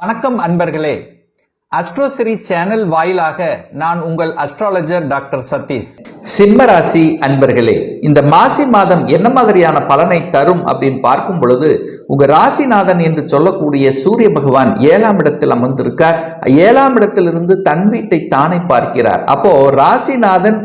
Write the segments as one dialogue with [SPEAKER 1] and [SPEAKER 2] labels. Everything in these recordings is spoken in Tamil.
[SPEAKER 1] வணக்கம் அன்பர்களே. அஸ்ட்ரோசிரி சேனல் வாயிலாக நான் உங்கள் அஸ்ட்ராலஜர் டாக்டர் சதீஷ். சிம்ம ராசி அன்பர்களே, இந்த மாசி மாதம் என்ன மாதிரியான பலனை தரும் அப்படின்னு பார்க்கும் பொழுது, உங்க ராசிநாதன் என்று சொல்லக்கூடிய சூரிய பகவான் 7ஆம் இடத்தில் அமர்ந்திருக்கார். 7ஆம் இடத்திலிருந்து தன் வீட்டை தானே பார்க்கிறார். அப்போ ராசிநாதன்,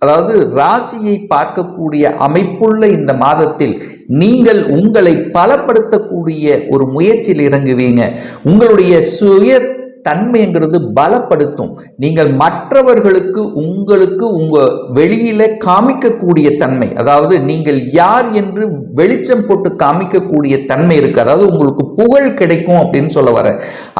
[SPEAKER 1] அதாவது ராசியை பார்க்கக்கூடிய அமைப்புள்ள இந்த மாதத்தில் நீங்கள் உங்களை பலப்படுத்தக்கூடிய ஒரு முயற்சியில் இறங்குவீங்க. உங்களுடைய சுய தன்மைங்கிறது பலப்படுத்தும். நீங்கள் மற்றவர்களுக்கு உங்களுக்கு உங்க வெளியில காமிக்கக்கூடிய தன்மை, அதாவது நீங்கள் யார் என்று வெளிச்சம் போட்டு காமிக்கக்கூடிய தன்மை இருக்கு. அதாவது உங்களுக்கு புகழ் கிடைக்கும் அப்படின்னு சொல்ல வர.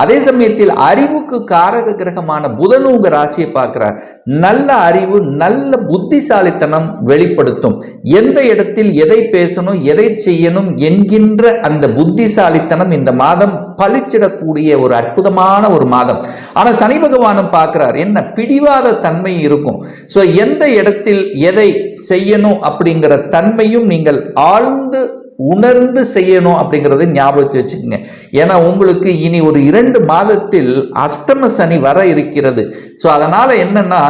[SPEAKER 1] அதே சமயத்தில் அறிவுக்கு காரக கிரகமான புதன் உங்க ராசியை பார்க்கிறார். நல்ல அறிவு, நல்ல புத்திசாலித்தனம் வெளிப்படுத்தும். எந்த இடத்தில் எதை பேசணும், எதை செய்யணும் என்கின்ற அந்த புத்திசாலித்தனம் இந்த மாதம் பளிச்சிடக்கூடிய ஒரு அற்புதமான ஒரு மாதம். ஆனா சனி பகவானும் பார்க்கிறார், என்ன பிடிவாத தன்மை இருக்கும். சோ எந்த இடத்தில் எதை செய்யணும் அப்படிங்கிற தன்மையும் நீங்கள் ஆழ்ந்து உணர்ந்து செய்யணும் அப்படிங்கறத ஞாபகத்தை வச்சுக்கோங்க. ஏன்னா உங்களுக்கு இனி ஒரு 2 மாதத்தில் அஷ்டம சனி வர இருக்கிறது. சோ அதனால என்னன்னா,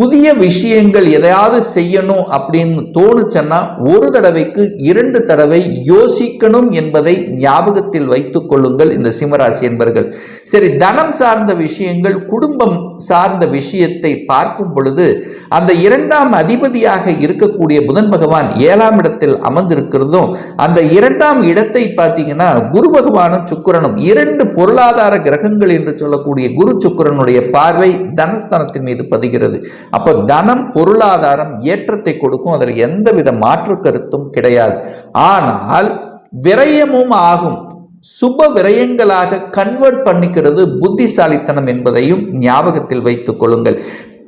[SPEAKER 1] புதிய விஷயங்கள் எதையாவது செய்யணும் அப்படின்னு தோணுச்சுன்னா ஒரு தடவைக்கு 2 தடவை யோசிக்கணும் என்பதை ஞாபகத்தில் வைத்துக் கொள்ளுங்கள் இந்த சிம்மராசி என்பர்கள். சரி, தனம் சார்ந்த விஷயங்கள், குடும்பம் சார்ந்த விஷயத்தை பார்க்கும் பொழுது அந்த 2ஆம் அதிபதியாக இருக்கக்கூடிய புதன் பகவான் 7ஆம் இடத்தில் அமர்ந்திருக்கிறதும், அந்த 2ஆம் இடத்தை பார்த்தீங்கன்னா குரு பகவானும் சுக்கிரனும் 2 பொருளாதார கிரகங்கள் என்று சொல்லக்கூடிய குரு சுக்கிரனுடைய பார்வை தனஸ்தானத்தின் மீது பதிகிறது. அப்ப தனம், பொருளாதாரம் ஏற்றத்தை கொடுக்கும். அதில் எந்தவித மாற்று கருத்தும் கிடையாது. ஆனால் விரயமும் ஆகும். சுப விரயங்களாக கன்வெர்ட் பண்ணிக்கிறது புத்திசாலித்தனம் என்பதையும் ஞாபகத்தில் வைத்துக் கொள்ளுங்கள்.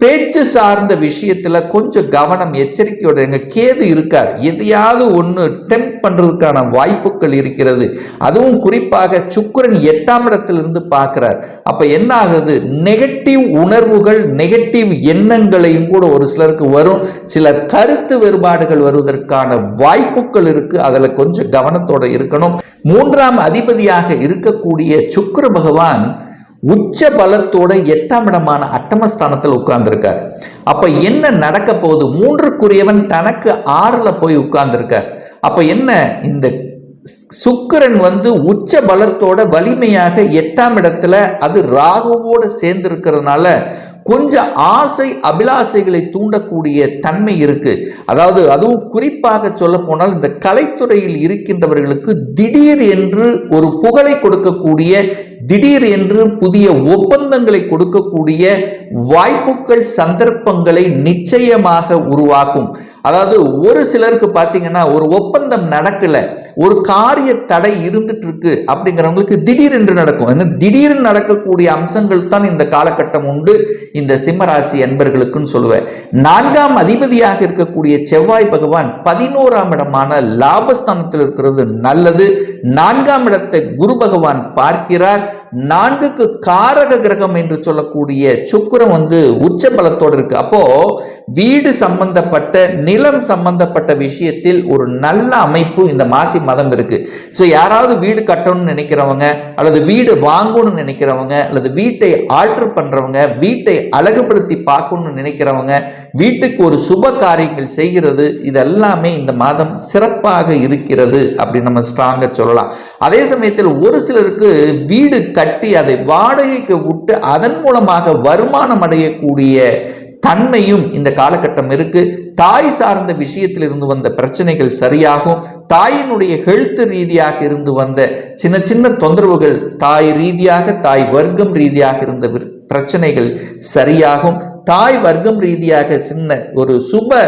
[SPEAKER 1] பேச்சு சார்ந்த விஷயத்துல கொஞ்சம் கவனம், எச்சரிக்கையோட இருங்க. கேது இருக்கார், எதையாவது ஒன்று டெம்ப் பண்றதுக்கான வாய்ப்புகள் இருக்கிறது. அதுவும் குறிப்பாக சுக்கிரன் 8ஆம் இடத்திலிருந்து பார்க்கிறார். அப்ப என்ன ஆகுது, நெகட்டிவ் உணர்வுகள், நெகட்டிவ் எண்ணங்களையும் கூட ஒரு சிலருக்கு வரும். சில கருத்து வேறுபாடுகள் வருவதற்கான வாய்ப்புகள் இருக்கு. அதுல கொஞ்சம் கவனத்தோட இருக்கணும். 3ஆம் அதிபதியாக இருக்கக்கூடிய சுக்கிர பகவான் உச்ச பலத்தோட 8ஆம் இடமான அட்டமஸ்தானத்தில் உட்கார்ந்திருக்கார். அப்ப என்ன நடக்க போகுது, 3க்குரியவன் தனக்கு 6ல போய் உட்கார்ந்திருக்கார். அப்ப என்ன, இந்த சுக்கிரன் உச்ச பலத்தோட வலிமையாக 8ஆம் இடத்துல, அது ராகுவோடு சேர்ந்து இருக்கிறதுனால கொஞ்சம் ஆசை அபிலாசைகளை தூண்டக்கூடிய தன்மை இருக்கு. அதாவது அதுவும் குறிப்பாக சொல்ல போனால் இந்த கலைத்துறையில் இருக்கின்றவர்களுக்கு திடீர் என்று ஒரு புகழை கொடுக்கக்கூடிய, திடீர் என்று புதிய ஒப்பந்தங்களை கொடுக்கக்கூடிய வாய்ப்புகள், சந்தர்ப்பங்களை நிச்சயமாக உருவாக்கும். அதாவது ஒரு சிலருக்கு பார்த்தீங்கன்னா ஒரு ஒப்பந்தம் நடக்கல, ஒரு காரிய தடை இருந்துட்டு இருக்கு அப்படிங்கிறவங்களுக்கு திடீர் என்று நடக்கும். திடீர்னு நடக்கக்கூடிய அம்சங்கள் தான் இந்த காலகட்டம் உண்டு இந்த சிம்மராசி என்பர்களுக்குன்னு சொல்லுவேன். 4ஆம் அதிபதியாக இருக்கக்கூடிய செவ்வாய் பகவான் 11ஆம் இடமான லாபஸ்தானத்தில் இருக்கிறது நல்லது. 4ஆம் இடத்தை குரு பகவான் பார்க்கிறார். 4க்கு காரக கிரகம் என்று சொல்லக்கூடிய சுக்கிரன் உச்ச பலத்தோடு இருக்கு. அப்போ வீடு சம்பந்தப்பட்ட, நிலம் சம்பந்தப்பட்ட விஷயத்தில் ஒரு நல்ல அமைப்பு இந்த மாசி மாதம் இருக்கு. ஸோ யாராவது வீடு கட்டணும்னு நினைக்கிறவங்க, அல்லது வீடு வாங்கணும்னு நினைக்கிறவங்க, அல்லது வீட்டை ஆல்டர் பண்றவங்க, வீட்டை அழகுபடுத்தி பார்க்கணும்னு நினைக்கிறவங்க, வீட்டுக்கு ஒரு சுப காரியங்கள் செய்கிறது, இதெல்லாமே இந்த மாதம் சிறப்பாக இருக்கிறது அப்படின்னு நம்ம ஸ்ட்ராங்கா சொல்லலாம். அதே சமயத்தில் ஒரு சிலருக்கு வீடு கட்டி அதை வாடகைக்கு விட்டு அதன் மூலமாக வருமானம் அடையக்கூடிய தன்மையும் இந்த காலகட்டம் இருக்கு. தாய் சார்ந்த விஷயத்தில் இருந்து வந்த பிரச்சனைகள் சரியாகும். தாயினுடைய ஹெல்த் ரீதியாக இருந்து வந்த சின்ன சின்ன தொந்தரவுகள், தாய் ரீதியாக, தாய் வர்க்கம் ரீதியாக இருந்த பிரச்சனைகள் சரியாகும். தாய் வர்க்கம் ரீதியாக சின்ன ஒரு சுப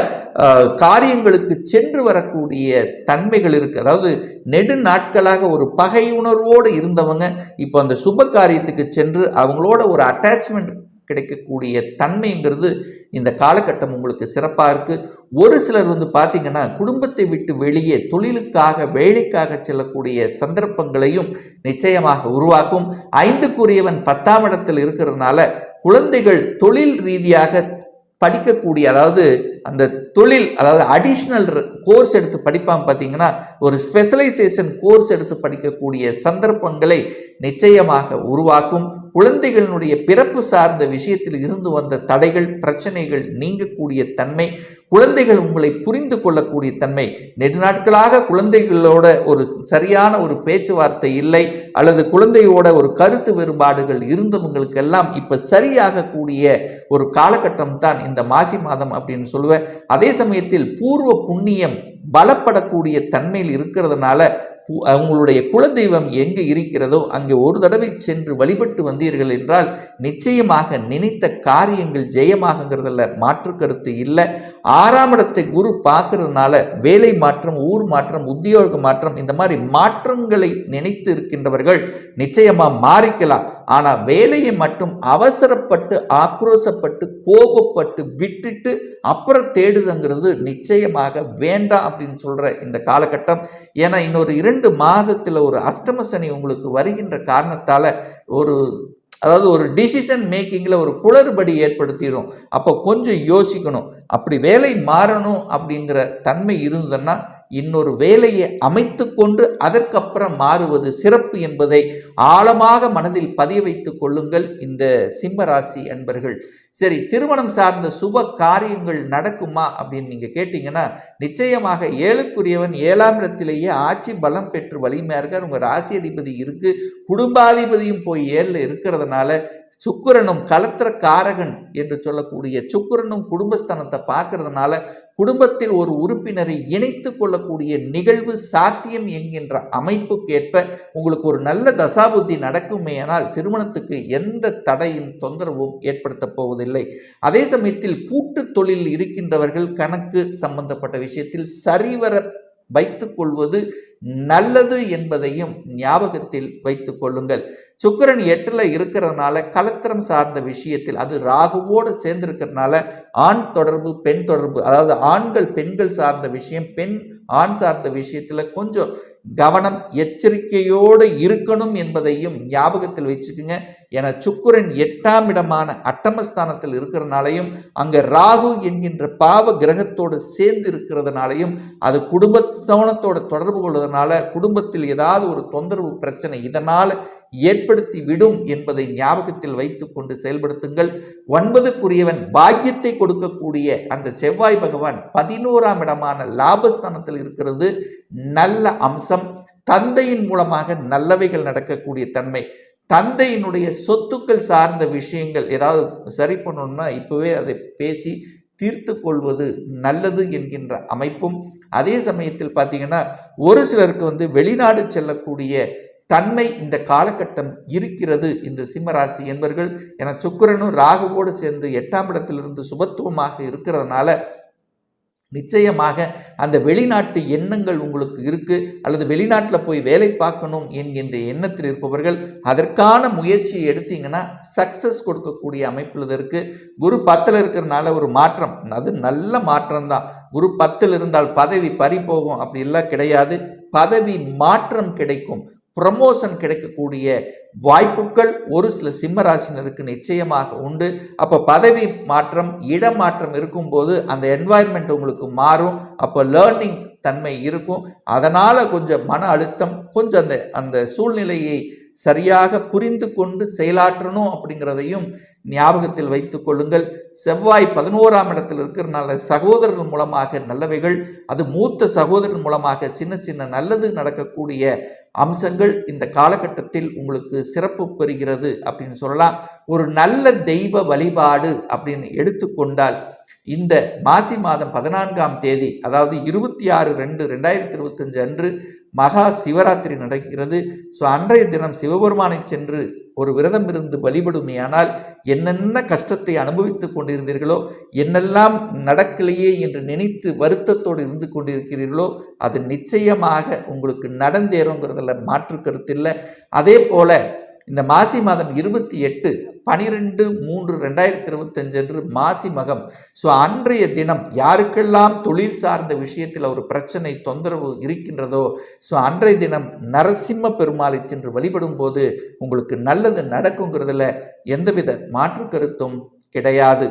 [SPEAKER 1] காரியங்களுக்கு சென்று வரக்கூடிய தன்மைகள் இருக்கு. அதாவது நெடு நாட்களாக ஒரு பகை உணர்வோடு இருந்தவங்க இப்போ அந்த சுப காரியத்துக்கு சென்று அவங்களோட ஒரு அட்டாச்மெண்ட் கிடைக்கக்கூடிய தன்மைங்கிறது இந்த காலகட்டம் உங்களுக்கு சிறப்பாக இருக்கு. ஒரு சிலர் பார்த்தீங்கன்னா குடும்பத்தை விட்டு வெளியே தொழிலுக்காக, வேலைக்காக செல்லக்கூடிய சந்தர்ப்பங்களையும் நிச்சயமாக உருவாக்கும். 5க்குரியவன் 10ஆம் இடத்தில் இருக்கிறதுனால குழந்தைகள் தொழில் ரீதியாக படிக்கக்கூடிய, அதாவது அந்த தொழில், அதாவது அடிஷ்னல் கோர்ஸ் எடுத்து படிப்பான் பார்த்தீங்கன்னா, ஒரு ஸ்பெஷலைசேஷன் கோர்ஸ் எடுத்து படிக்கக்கூடிய சந்தர்ப்பங்களை நிச்சயமாக உருவாக்கும். குழந்தைகளுடைய பிறப்பு சார்ந்த விஷயத்தில் இருந்து வந்த தடைகள், பிரச்சனைகள் நீங்கக்கூடிய தன்மை, குழந்தைகள் உங்களை புரிந்து கொள்ளக்கூடிய தன்மை, நெடுநாட்களாக குழந்தைகளோட ஒரு சரியான ஒரு பேச்சுவார்த்தை இல்லை, அல்லது குழந்தையோட ஒரு கருத்து வேறுபாடுகள் இருந்தவங்களுக்கெல்லாம் இப்ப சரியாக கூடிய ஒரு காலகட்டம் தான் இந்த மாசி மாதம் அப்படின்னு சொல்லுவேன். அதே சமயத்தில் பூர்வ புண்ணியம் பலப்படக்கூடிய தன்மையில் இருக்கிறதுனால உங்களுடைய குலதெய்வம் எங்கு இருக்கிறதோ அங்கே ஒரு தடவை சென்று வழிபட்டு வந்தீர்கள் என்றால் நிச்சயமாக நினைத்த காரியங்கள் ஜெயமாகுங்கிறதுல மாற்று கருத்து இல்லை. 6ஆம் இடத்தை குரு பார்க்கறதுனால வேலை மாற்றம், ஊர் மாற்றம், உத்தியோக மாற்றம், இந்த மாதிரி மாற்றங்களை நினைத்து இருக்கின்றவர்கள் நிச்சயமா மாறிக்கலாம். ஆனா வேலையை மட்டும் அவசரப்பட்டு ஆக்ரோசப்பட்டு கோபப்பட்டு விட்டுட்டு அப்புறம் தேடுதுங்கிறது நிச்சயமாக வேண்டாம் அப்படின்னு சொல்ற இந்த காலகட்டம். ஏன்னா இன்னொரு 2 மாதத்தில் ஒரு அஷ்டம சனி உங்களுக்கு வருகின்ற காரணத்தால ஒரு டிசிஷன் மேக்கிங்ல ஒரு குளறுபடி ஏற்படுத்திடும். அப்போ கொஞ்சம் யோசிக்கணும். அப்படி வேலை மாறணும் அப்படிங்கிற தன்மை இருந்ததுன்னா இன்னொரு வேலையை அமைத்து கொண்டு அதற்கப்புறம் மாறுவது சிறப்பு என்பதை ஆழமாக மனதில் பதிய வைத்துக் கொள்ளுங்கள் இந்த சிம்ம ராசி அன்பர்கள். சரி, திருமணம் சார்ந்த சுப காரியங்கள் நடக்குமா அப்படின்னு நீங்க கேட்டீங்கன்னா, நிச்சயமாக 7க்குரியவன் 7ஆம் இடத்திலேயே ஆட்சி பலம் பெற்று வலிமையா இருக்கார். உங்க ராசி அதிபதி இருக்கு, குடும்பாதிபதியும் போய் 7ல இருக்கிறதுனால சுக்கிரனும் கலத்திர காரகன் என்று சொல்லக்கூடிய சுக்கிரனும் குடும்பஸ்தானத்தை பார்க்கறதுனால குடும்பத்தில் ஒரு உறுப்பினரை இணைத்து கொள்ளக்கூடிய நிகழ்வு சாத்தியம் என்கின்ற அமைப்புக்கேற்ப உங்களுக்கு ஒரு நல்ல தசாபுத்தி நடக்குமேயானால் திருமணத்துக்கு எந்த தடையும் தொந்தரவும் ஏற்படுத்த போவதில்லை. அதே சமயத்தில் கூட்டு தொழில் இருக்கின்றவர்கள் கணக்கு சம்பந்தப்பட்ட விஷயத்தில் சரிவர வைத்துக் கொள்வது நல்லது என்பதையும் ஞாபகத்தில் வைத்துக் கொள்ளுங்கள். சுக்கிரன் 8ல இருக்கிறதுனால கலத்திரம் சார்ந்த விஷயத்தில், அது ராகுவோடு சேர்ந்திருக்கிறதுனால ஆண் தொடர்பு பெண் தொடர்பு, அதாவது ஆண்கள் பெண்கள் சார்ந்த விஷயம், பெண் ஆண் சார்ந்த விஷயத்துல கொஞ்சம் கவனம் எச்சரிக்கையோடு இருக்கணும் என்பதையும் ஞாபகத்தில் வச்சுக்குங்க. என சுக்கிரன் 8ஆம் இடமான அட்டமஸ்தானத்தில் இருக்கிறதுனாலையும் அங்க ராகு என்கின்ற பாவ கிரகத்தோடு சேர்ந்து இருக்கிறதுனாலையும் அது குடும்பத்தோட தொடர்பு கொள்வதனால குடும்பத்தில் ஏதாவது ஒரு தொந்தரவு பிரச்சனை இதனால் ஏற்படுத்தி விடும் என்பதை ஞாபகத்தில் வைத்துக் கொண்டு செயல்படுத்துங்கள். 9க்குரியவன் பாக்கியத்தை கொடுக்கக்கூடிய அந்த செவ்வாய் பகவான் 11ஆம் இடமான லாபஸ்தானத்தில் இருக்கிறது நல்ல அம்சம். தந்தையின் மூலமாக நல்லவைகள் நடக்கக்கூடிய தன்மை, தந்தையினுடைய சொத்துக்கள் சார்ந்த விஷயங்கள் ஏதாவது சரி பண்ணணும்னா இப்பவே அதை பேசி தீர்த்து கொள்வது நல்லது என்கின்ற அமைப்பும். அதே சமயத்தில் பார்த்தீங்கன்னா ஒரு சிலருக்கு வெளிநாடு செல்லக்கூடிய தன்மை இந்த காலகட்டம் இருக்கிறது இந்த சிம்மராசி என்பர்கள். என சுக்கிரனும் ராகுவோடு சேர்ந்து 8ஆம் இடத்திலிருந்து சுபத்துவமாக இருக்கிறதுனால நிச்சயமாக அந்த வெளிநாட்டு எண்ணங்கள் உங்களுக்கு இருக்கு, அல்லது வெளிநாட்டில் போய் வேலை பார்க்கணும் என்கின்ற எண்ணத்தில் இருப்பவர்கள் அதற்கான முயற்சியை எடுத்தீங்கன்னா சக்சஸ் கொடுக்கக்கூடிய அமைப்பில் இருக்கு. குரு 10ல் இருக்கிறதுனால ஒரு மாற்றம், அது நல்ல மாற்றம் தான். குரு 10ல் இருந்தால் பதவி பறி போகும் அப்படி எல்லாம் கிடையாது. பதவி மாற்றம் கிடைக்கும், ப்ரமோஷன் கிடைக்கக்கூடிய வாய்ப்புகள் ஒரு சில சிம்மராசினருக்கு நிச்சயமாக உண்டு. அப்போ பதவி மாற்றம், இடமாற்றம் இருக்கும்போது அந்த என்வாயர்மெண்ட் உங்களுக்கு மாறும். அப்போ லேர்னிங் தன்மை இருக்கும். அதனால கொஞ்சம் மன அழுத்தம், கொஞ்சம் அந்த சூழ்நிலையை சரியாக புரிந்து கொண்டு செயலாற்றணும் அப்படிங்கிறதையும் ஞாபகத்தில் வைத்துக் கொள்ளுங்கள். செவ்வாய் 11ஆம் இடத்தில் இருக்கிறதுனால சகோதரர்கள் மூலமாக நல்லவைகள், அது மூத்த சகோதரன் மூலமாக சின்ன சின்ன நல்லது நடக்கக்கூடிய அம்சங்கள் இந்த காலகட்டத்தில் உங்களுக்கு சிறப்பு பெறுகிறது அப்படின்னு சொல்லலாம். ஒரு நல்ல தெய்வ வழிபாடு அப்படின்னு எடுத்துக்கொண்டால் இந்த மாசி மாதம் 14ஆம் தேதி, அதாவது 26/2/2025 அன்று மகா சிவராத்திரி நடக்கிறது. ஸோ அன்றைய தினம் சிவபெருமானை சென்று ஒரு விரதம் இருந்து வழிபடுமையானால் என்னென்ன கஷ்டத்தை அனுபவித்துக் கொண்டிருந்தீர்களோ, என்னெல்லாம் நடக்கலையே என்று நினைத்து வருத்தத்தோடு இருந்து கொண்டிருக்கிறீர்களோ அது நிச்சயமாக உங்களுக்கு நடந்தேறுங்கிறதுல மாற்று கருத்தில்லை. அதே போல இந்த மாசி மாதம் 28/12/3/2025 அன்று மாசி மகம். ஸோ அன்றைய தினம் யாருக்கெல்லாம் தொழில் சார்ந்த விஷயத்தில் ஒரு பிரச்சனை தொந்தரவு இருக்கின்றதோ, ஸோ அன்றைய தினம் நரசிம்ம பெருமாளை சென்று வழிபடும் போது உங்களுக்கு நல்லது நடக்குங்கிறதுல எந்தவித மாற்று கருத்தும் கிடையாது.